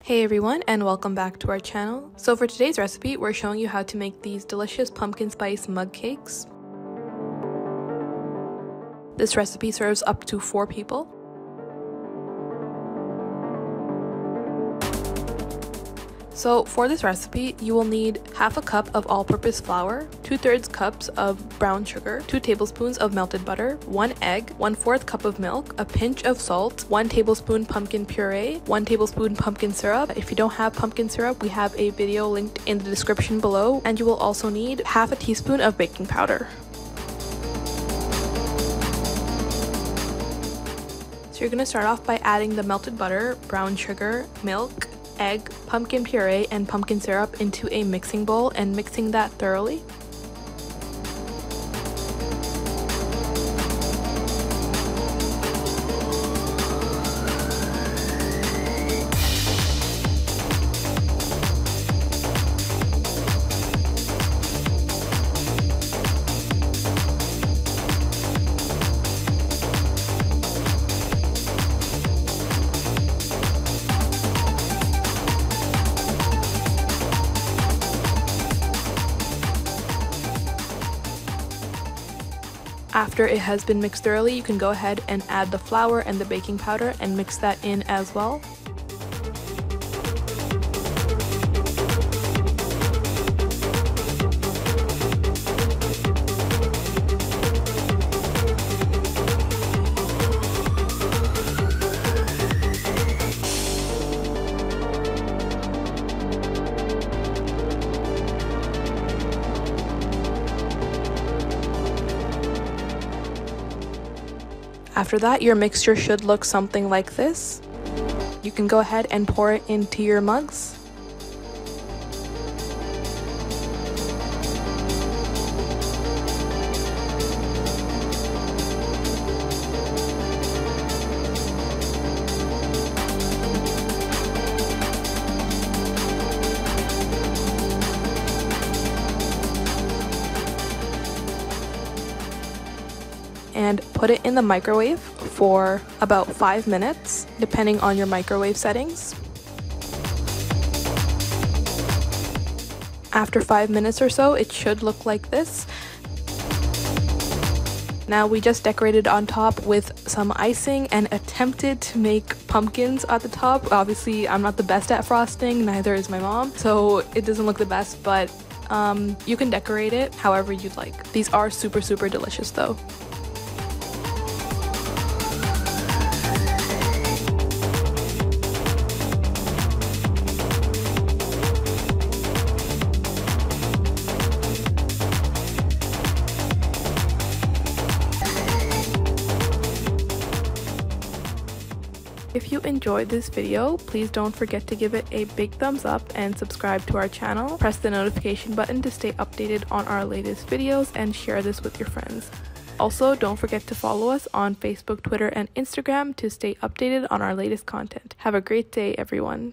Hey everyone, and welcome back to our channel. So for today's recipe, we're showing you how to make these delicious pumpkin spice mug cakes. This recipe serves up to 4 people. So for this recipe, you will need half a cup of all-purpose flour, 2/3 cups of brown sugar, 2 tablespoons of melted butter, 1 egg, 1/4 cup of milk, a pinch of salt, 1 tablespoon pumpkin puree, 1 tablespoon pumpkin syrup. If you don't have pumpkin syrup, we have a video linked in the description below, and you will also need half a teaspoon of baking powder. So you're going to start off by adding the melted butter, brown sugar, milk, egg, pumpkin puree, and pumpkin syrup into a mixing bowl and mixing that thoroughly. After it has been mixed thoroughly, you can go ahead and add the flour and the baking powder and mix that in as well. After that, your mixture should look something like this. You can go ahead and pour it into your mugs. And put it in the microwave for about 5 minutes, depending on your microwave settings. After 5 minutes or so, it should look like this. Now we just decorated on top with some icing and attempted to make pumpkins at the top. Obviously, I'm not the best at frosting, neither is my mom, so it doesn't look the best, but you can decorate it however you'd like. These are super delicious though. If you enjoyed this video, please don't forget to give it a big thumbs up and subscribe to our channel. Press the notification button to stay updated on our latest videos and share this with your friends. Also, don't forget to follow us on Facebook, Twitter, and Instagram to stay updated on our latest content. Have a great day, everyone.